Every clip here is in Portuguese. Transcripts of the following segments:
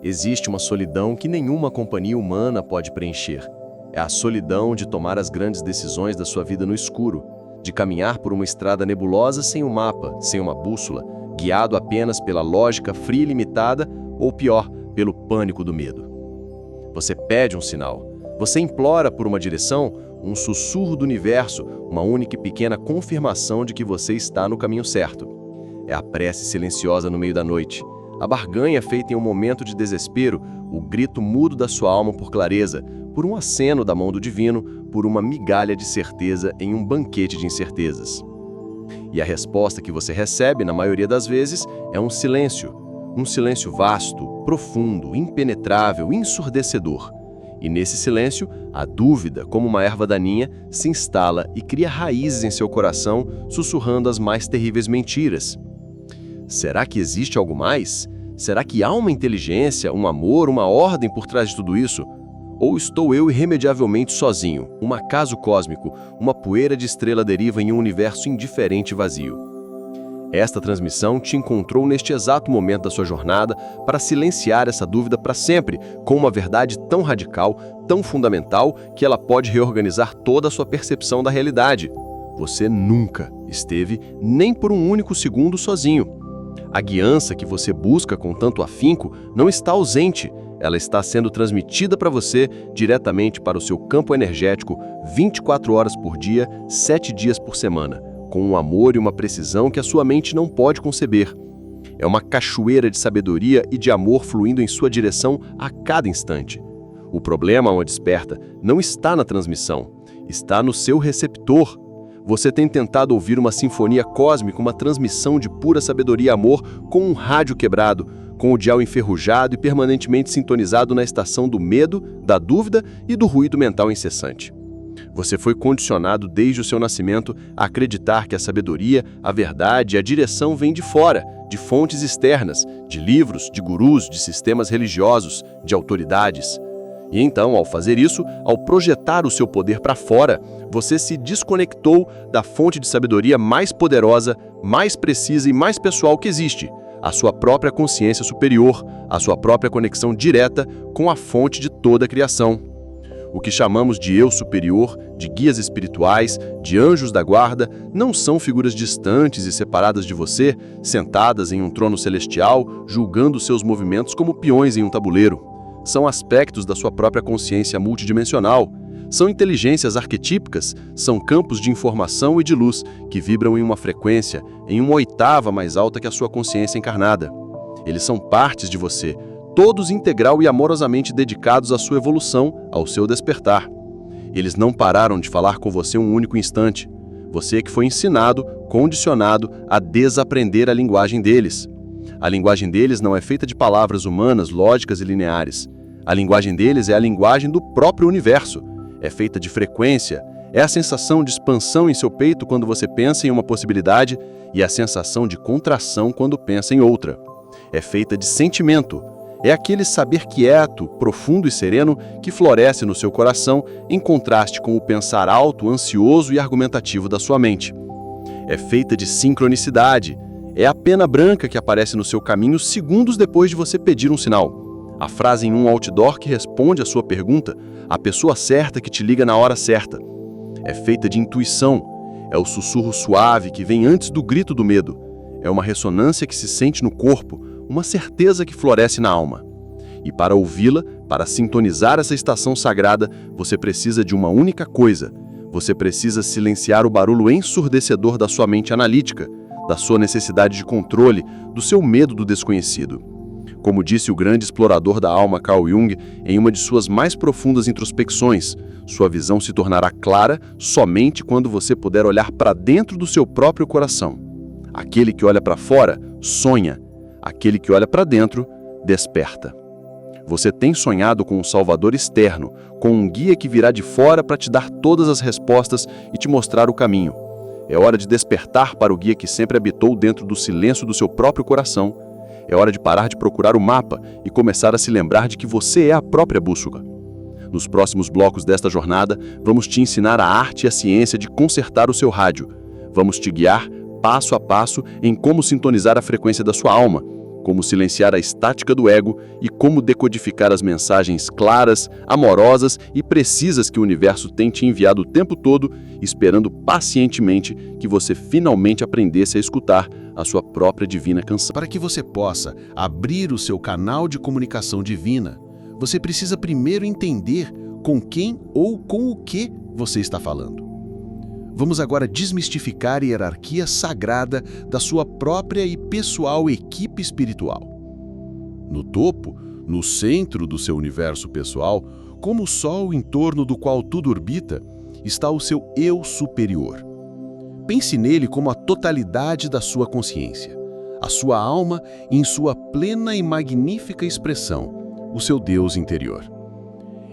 Existe uma solidão que nenhuma companhia humana pode preencher. É a solidão de tomar as grandes decisões da sua vida no escuro, de caminhar por uma estrada nebulosa sem um mapa, sem uma bússola, guiado apenas pela lógica fria e limitada, ou pior, pelo pânico do medo. Você pede um sinal, você implora por uma direção, um sussurro do universo, uma única e pequena confirmação de que você está no caminho certo. É a prece silenciosa no meio da noite, a barganha feita em um momento de desespero, o grito mudo da sua alma por clareza, por um aceno da mão do divino, por uma migalha de certeza em um banquete de incertezas. E a resposta que você recebe, na maioria das vezes, é um silêncio vasto, profundo, impenetrável, ensurdecedor. E nesse silêncio, a dúvida, como uma erva daninha, se instala e cria raízes em seu coração, sussurrando as mais terríveis mentiras. Será que existe algo mais? Será que há uma inteligência, um amor, uma ordem por trás de tudo isso? Ou estou eu irremediavelmente sozinho, um acaso cósmico, uma poeira de estrela deriva em um universo indiferente e vazio? Esta transmissão te encontrou neste exato momento da sua jornada para silenciar essa dúvida para sempre, com uma verdade tão radical, tão fundamental, que ela pode reorganizar toda a sua percepção da realidade. Você nunca esteve nem por um único segundo sozinho. A guiança que você busca com tanto afinco não está ausente, ela está sendo transmitida para você diretamente para o seu campo energético 24 horas por dia, 7 dias por semana, com um amor e uma precisão que a sua mente não pode conceber. É uma cachoeira de sabedoria e de amor fluindo em sua direção a cada instante. O problema ao desperta não está na transmissão, está no seu receptor. Você tem tentado ouvir uma sinfonia cósmica, uma transmissão de pura sabedoria e amor com um rádio quebrado, com o dial enferrujado e permanentemente sintonizado na estação do medo, da dúvida e do ruído mental incessante. Você foi condicionado desde o seu nascimento a acreditar que a sabedoria, a verdade e a direção vêm de fora, de fontes externas, de livros, de gurus, de sistemas religiosos, de autoridades. E então, ao fazer isso, ao projetar o seu poder para fora, você se desconectou da fonte de sabedoria mais poderosa, mais precisa e mais pessoal que existe, a sua própria consciência superior, a sua própria conexão direta com a fonte de toda a criação. O que chamamos de eu superior, de guias espirituais, de anjos da guarda, não são figuras distantes e separadas de você, sentadas em um trono celestial, julgando seus movimentos como peões em um tabuleiro. São aspectos da sua própria consciência multidimensional. São inteligências arquetípicas, são campos de informação e de luz que vibram em uma frequência, em uma oitava mais alta que a sua consciência encarnada. Eles são partes de você, todos integral e amorosamente dedicados à sua evolução, ao seu despertar. Eles não pararam de falar com você um único instante. Você que foi ensinado, condicionado a desaprender a linguagem deles. A linguagem deles não é feita de palavras humanas, lógicas e lineares. A linguagem deles é a linguagem do próprio universo. É feita de frequência, é a sensação de expansão em seu peito quando você pensa em uma possibilidade e a sensação de contração quando pensa em outra. É feita de sentimento, é aquele saber quieto, profundo e sereno que floresce no seu coração em contraste com o pensar alto, ansioso e argumentativo da sua mente. É feita de sincronicidade, é a pena branca que aparece no seu caminho segundos depois de você pedir um sinal. A frase em um outdoor que responde à sua pergunta, a pessoa certa que te liga na hora certa. É feita de intuição, é o sussurro suave que vem antes do grito do medo. É uma ressonância que se sente no corpo, uma certeza que floresce na alma. E para ouvi-la, para sintonizar essa estação sagrada, você precisa de uma única coisa. Você precisa silenciar o barulho ensurdecedor da sua mente analítica, da sua necessidade de controle, do seu medo do desconhecido. Como disse o grande explorador da alma Carl Jung em uma de suas mais profundas introspecções, sua visão se tornará clara somente quando você puder olhar para dentro do seu próprio coração. Aquele que olha para fora, sonha. Aquele que olha para dentro, desperta. Você tem sonhado com um salvador externo, com um guia que virá de fora para te dar todas as respostas e te mostrar o caminho. É hora de despertar para o guia que sempre habitou dentro do silêncio do seu próprio coração. É hora de parar de procurar o mapa e começar a se lembrar de que você é a própria bússola. Nos próximos blocos desta jornada, vamos te ensinar a arte e a ciência de consertar o seu rádio. Vamos te guiar, passo a passo, em como sintonizar a frequência da sua alma, como silenciar a estática do ego e como decodificar as mensagens claras, amorosas e precisas que o universo tem te enviado o tempo todo, esperando pacientemente que você finalmente aprendesse a escutar a sua própria divina canção. Para que você possa abrir o seu canal de comunicação divina, você precisa primeiro entender com quem ou com o que você está falando. Vamos agora desmistificar a hierarquia sagrada da sua própria e pessoal equipe espiritual. No topo, no centro do seu universo pessoal, como o Sol em torno do qual tudo orbita, está o seu Eu superior. Pense nele como a totalidade da sua consciência, a sua alma em sua plena e magnífica expressão, o seu Deus interior.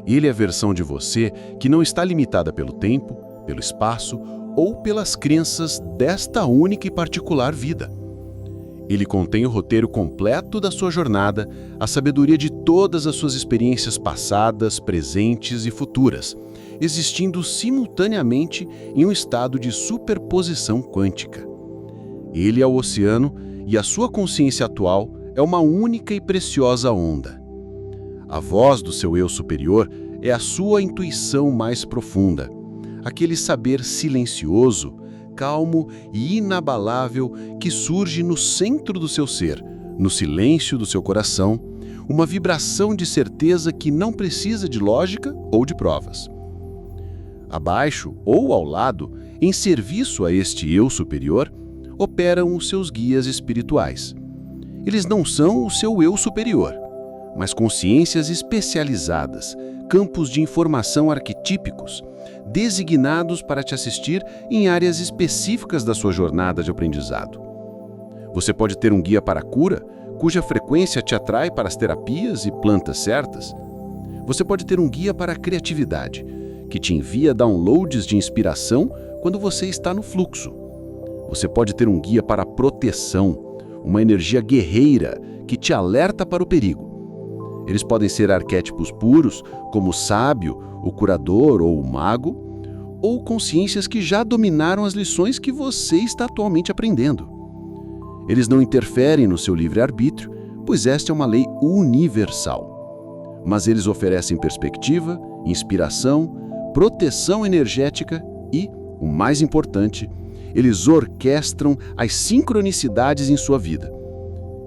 Ele é a versão de você que não está limitada pelo tempo, pelo espaço ou pelas crenças desta única e particular vida. Ele contém o roteiro completo da sua jornada, a sabedoria de todas as suas experiências passadas, presentes e futuras, existindo simultaneamente em um estado de superposição quântica. Ele é o oceano e a sua consciência atual é uma única e preciosa onda. A voz do seu eu superior é a sua intuição mais profunda, aquele saber silencioso, calmo e inabalável que surge no centro do seu ser, no silêncio do seu coração, uma vibração de certeza que não precisa de lógica ou de provas. Abaixo ou ao lado, em serviço a este eu superior, operam os seus guias espirituais. Eles não são o seu eu superior, mas consciências especializadas, campos de informação arquetípicos, designados para te assistir em áreas específicas da sua jornada de aprendizado. Você pode ter um guia para a cura, cuja frequência te atrai para as terapias e plantas certas. Você pode ter um guia para a criatividade, que te envia downloads de inspiração quando você está no fluxo. Você pode ter um guia para a proteção, uma energia guerreira que te alerta para o perigo. Eles podem ser arquétipos puros, como o sábio, o curador ou o mago, ou consciências que já dominaram as lições que você está atualmente aprendendo. Eles não interferem no seu livre-arbítrio, pois esta é uma lei universal. Mas eles oferecem perspectiva, inspiração, proteção energética e, o mais importante, eles orquestram as sincronicidades em sua vida.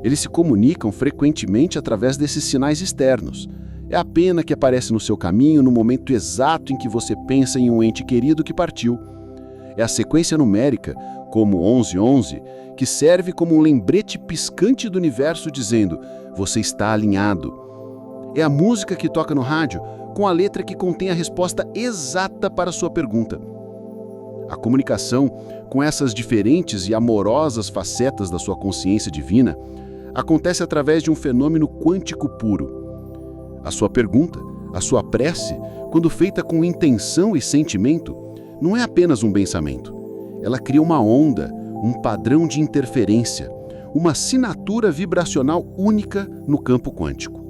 Eles se comunicam frequentemente através desses sinais externos. É a pena que aparece no seu caminho no momento exato em que você pensa em um ente querido que partiu. É a sequência numérica, como 1111, que serve como um lembrete piscante do universo dizendo: você está alinhado. É a música que toca no rádio, com a letra que contém a resposta exata para a sua pergunta. A comunicação com essas diferentes e amorosas facetas da sua consciência divina acontece através de um fenômeno quântico puro. A sua pergunta, a sua prece, quando feita com intenção e sentimento, não é apenas um pensamento. Ela cria uma onda, um padrão de interferência, uma assinatura vibracional única no campo quântico.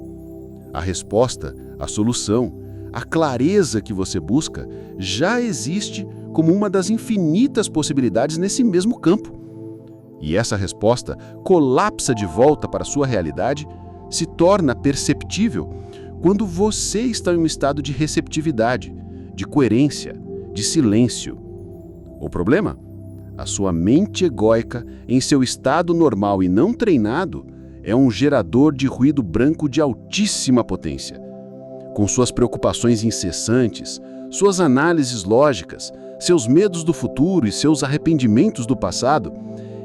A resposta, a solução, a clareza que você busca já existe como uma das infinitas possibilidades nesse mesmo campo. E essa resposta colapsa de volta para a sua realidade, se torna perceptível quando você está em um estado de receptividade, de coerência, de silêncio. O problema? A sua mente egóica, em seu estado normal e não treinado, é um gerador de ruído branco de altíssima potência. Com suas preocupações incessantes, suas análises lógicas, seus medos do futuro e seus arrependimentos do passado,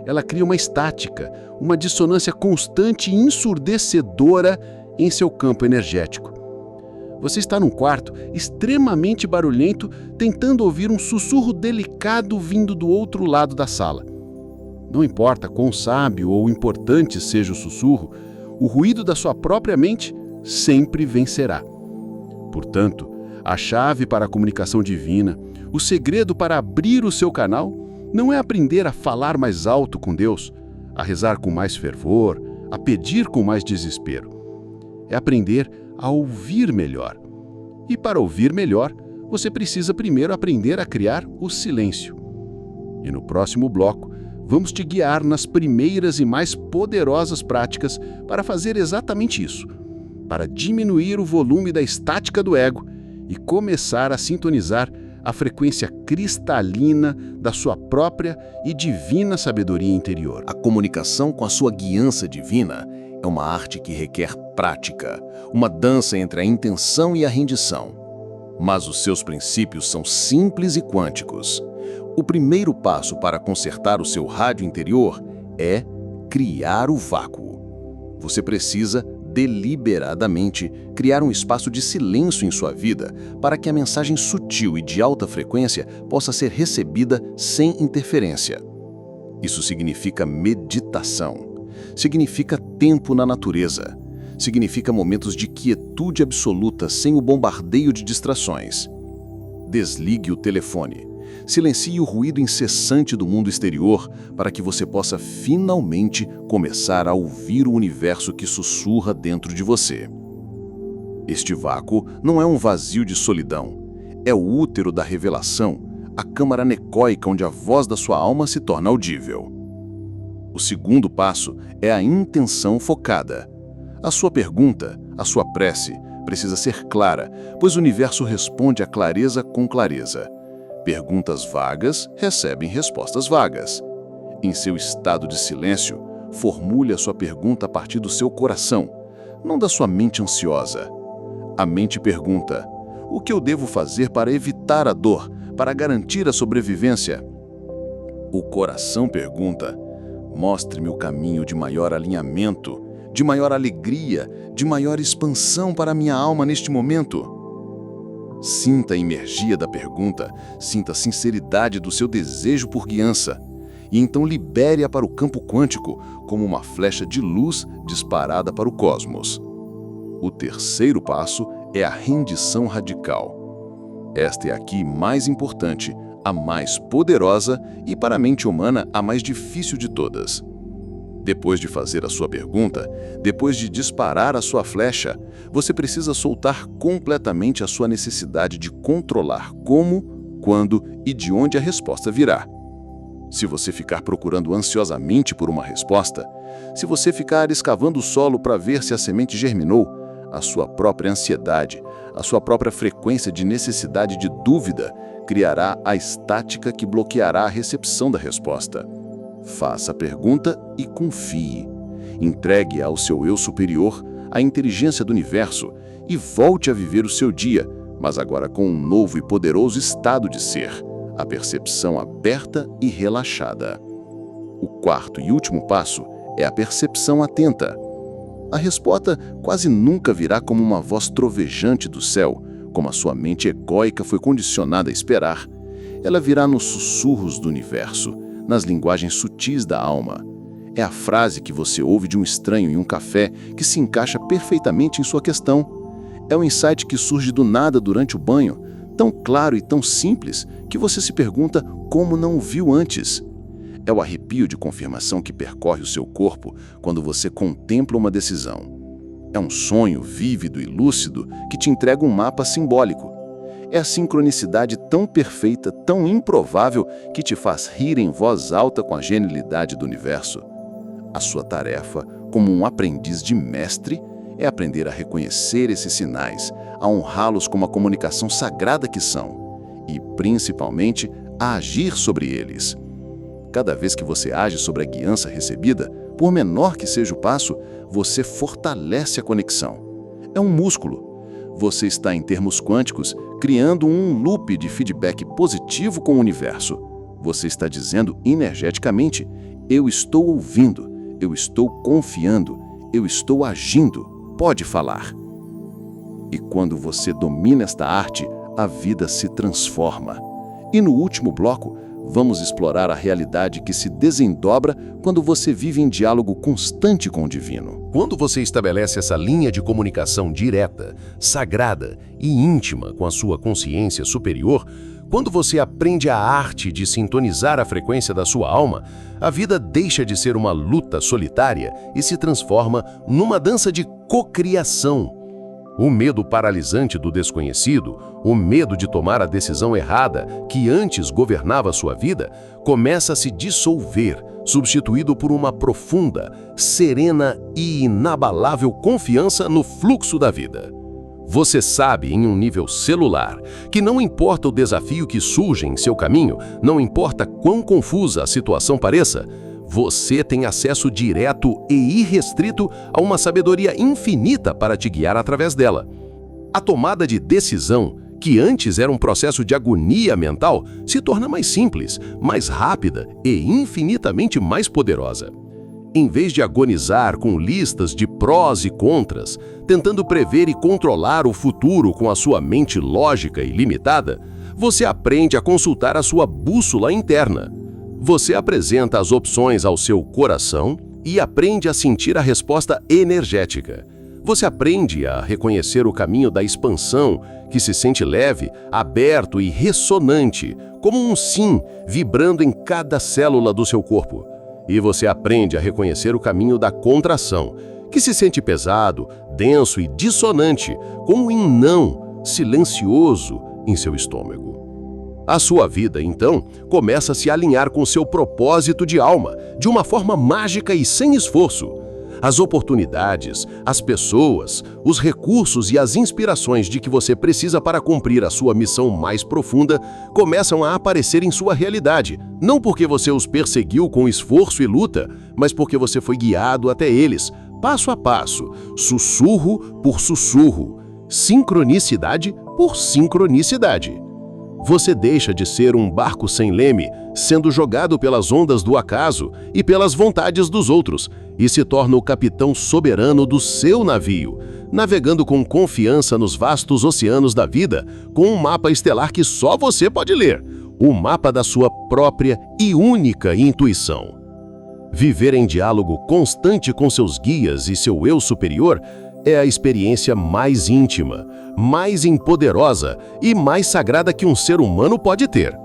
ela cria uma estática, uma dissonância constante e ensurdecedora em seu campo energético. Você está num quarto extremamente barulhento, tentando ouvir um sussurro delicado vindo do outro lado da sala. Não importa quão sábio ou importante seja o sussurro, o ruído da sua própria mente sempre vencerá. Portanto, a chave para a comunicação divina, o segredo para abrir o seu canal, não é aprender a falar mais alto com Deus, a rezar com mais fervor, a pedir com mais desespero. É aprender a ouvir melhor. E para ouvir melhor, você precisa primeiro aprender a criar o silêncio. E no próximo bloco, vamos te guiar nas primeiras e mais poderosas práticas para fazer exatamente isso, para diminuir o volume da estática do ego e começar a sintonizar a frequência cristalina da sua própria e divina sabedoria interior. A comunicação com a sua guiança divina é uma arte que requer prática, uma dança entre a intenção e a rendição. Mas os seus princípios são simples e quânticos. O primeiro passo para consertar o seu rádio interior é criar o vácuo. Você precisa, deliberadamente, criar um espaço de silêncio em sua vida para que a mensagem sutil e de alta frequência possa ser recebida sem interferência. Isso significa meditação, significa tempo na natureza, significa momentos de quietude absoluta sem o bombardeio de distrações. Desligue o telefone. Silencie o ruído incessante do mundo exterior para que você possa finalmente começar a ouvir o universo que sussurra dentro de você. Este vácuo não é um vazio de solidão. É o útero da revelação, a câmara anecoica onde a voz da sua alma se torna audível. O segundo passo é a intenção focada. A sua pergunta, a sua prece, precisa ser clara, pois o universo responde a clareza com clareza. Perguntas vagas recebem respostas vagas. Em seu estado de silêncio, formule a sua pergunta a partir do seu coração, não da sua mente ansiosa. A mente pergunta: o que eu devo fazer para evitar a dor, para garantir a sobrevivência? O coração pergunta: mostre-me o caminho de maior alinhamento, de maior alegria, de maior expansão para minha alma neste momento. Sinta a energia da pergunta, sinta a sinceridade do seu desejo por guiança, e então libere-a para o campo quântico como uma flecha de luz disparada para o cosmos. O terceiro passo é a rendição radical. Esta é aqui mais importante, a mais poderosa e, para a mente humana, a mais difícil de todas. Depois de fazer a sua pergunta, depois de disparar a sua flecha, você precisa soltar completamente a sua necessidade de controlar como, quando e de onde a resposta virá. Se você ficar procurando ansiosamente por uma resposta, se você ficar escavando o solo para ver se a semente germinou, a sua própria ansiedade, a sua própria frequência de necessidade de dúvida criará a estática que bloqueará a recepção da resposta. Faça a pergunta e confie. Entregue ao seu eu superior, à inteligência do universo, e volte a viver o seu dia, mas agora com um novo e poderoso estado de ser, a percepção aberta e relaxada. O quarto e último passo é a percepção atenta. A resposta quase nunca virá como uma voz trovejante do céu, como a sua mente egóica foi condicionada a esperar. Ela virá nos sussurros do universo, nas linguagens sutis da alma. É a frase que você ouve de um estranho em um café que se encaixa perfeitamente em sua questão. É o insight que surge do nada durante o banho, tão claro e tão simples que você se pergunta como não o viu antes. É o arrepio de confirmação que percorre o seu corpo quando você contempla uma decisão. É um sonho vívido e lúcido que te entrega um mapa simbólico. É a sincronicidade tão perfeita, tão improvável, que te faz rir em voz alta com a genialidade do universo. A sua tarefa, como um aprendiz de mestre, é aprender a reconhecer esses sinais, a honrá-los como a comunicação sagrada que são, e, principalmente, a agir sobre eles. Cada vez que você age sobre a guiança recebida, por menor que seja o passo, você fortalece a conexão. É um músculo. Você está, em termos quânticos, criando um loop de feedback positivo com o universo. Você está dizendo energeticamente: eu estou ouvindo, eu estou confiando, eu estou agindo, pode falar. E quando você domina esta arte, a vida se transforma. E no último bloco, vamos explorar a realidade que se desendobra quando você vive em diálogo constante com o divino. Quando você estabelece essa linha de comunicação direta, sagrada e íntima com a sua consciência superior, quando você aprende a arte de sintonizar a frequência da sua alma, a vida deixa de ser uma luta solitária e se transforma numa dança de cocriação. O medo paralisante do desconhecido, o medo de tomar a decisão errada que antes governava sua vida, começa a se dissolver, substituído por uma profunda, serena e inabalável confiança no fluxo da vida. Você sabe, em um nível celular, que não importa o desafio que surge em seu caminho, não importa quão confusa a situação pareça, você tem acesso direto e irrestrito a uma sabedoria infinita para te guiar através dela. A tomada de decisão, que antes era um processo de agonia mental, se torna mais simples, mais rápida e infinitamente mais poderosa. Em vez de agonizar com listas de prós e contras, tentando prever e controlar o futuro com a sua mente lógica e limitada, você aprende a consultar a sua bússola interna. Você apresenta as opções ao seu coração e aprende a sentir a resposta energética. Você aprende a reconhecer o caminho da expansão, que se sente leve, aberto e ressonante, como um sim vibrando em cada célula do seu corpo. E você aprende a reconhecer o caminho da contração, que se sente pesado, denso e dissonante, como um não silencioso em seu estômago. A sua vida, então, começa a se alinhar com seu propósito de alma, de uma forma mágica e sem esforço. As oportunidades, as pessoas, os recursos e as inspirações de que você precisa para cumprir a sua missão mais profunda começam a aparecer em sua realidade, não porque você os perseguiu com esforço e luta, mas porque você foi guiado até eles, passo a passo, sussurro por sussurro, sincronicidade por sincronicidade. Você deixa de ser um barco sem leme, sendo jogado pelas ondas do acaso e pelas vontades dos outros, e se torna o capitão soberano do seu navio, navegando com confiança nos vastos oceanos da vida, com um mapa estelar que só você pode ler, o mapa da sua própria e única intuição. Viver em diálogo constante com seus guias e seu eu superior é a experiência mais íntima, mais empoderosa e mais sagrada que um ser humano pode ter.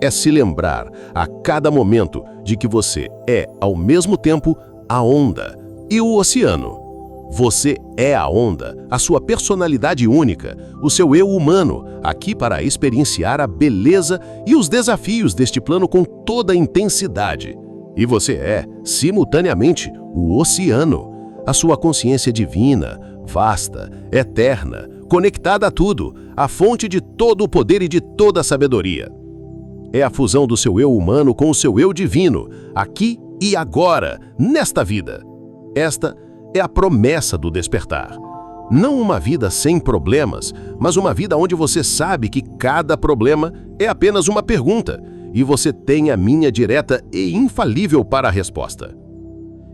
É se lembrar a cada momento de que você é, ao mesmo tempo, a onda e o oceano. Você é a onda, a sua personalidade única, o seu eu humano, aqui para experienciar a beleza e os desafios deste plano com toda a intensidade. E você é, simultaneamente, o oceano, a sua consciência divina, vasta, eterna, conectada a tudo, a fonte de todo o poder e de toda a sabedoria. É a fusão do seu eu humano com o seu eu divino, aqui e agora, nesta vida. Esta é a promessa do despertar. Não uma vida sem problemas, mas uma vida onde você sabe que cada problema é apenas uma pergunta e você tem a minha direta e infalível para a resposta.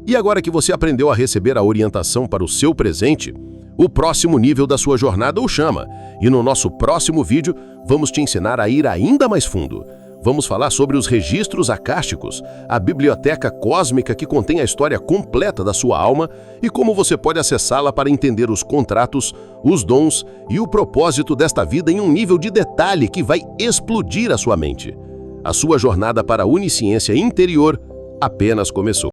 E agora que você aprendeu a receber a orientação para o seu presente, o próximo nível da sua jornada o chama. E no nosso próximo vídeo, vamos te ensinar a ir ainda mais fundo. Vamos falar sobre os registros acásticos, a biblioteca cósmica que contém a história completa da sua alma e como você pode acessá-la para entender os contratos, os dons e o propósito desta vida em um nível de detalhe que vai explodir a sua mente. A sua jornada para a onisciência interior apenas começou.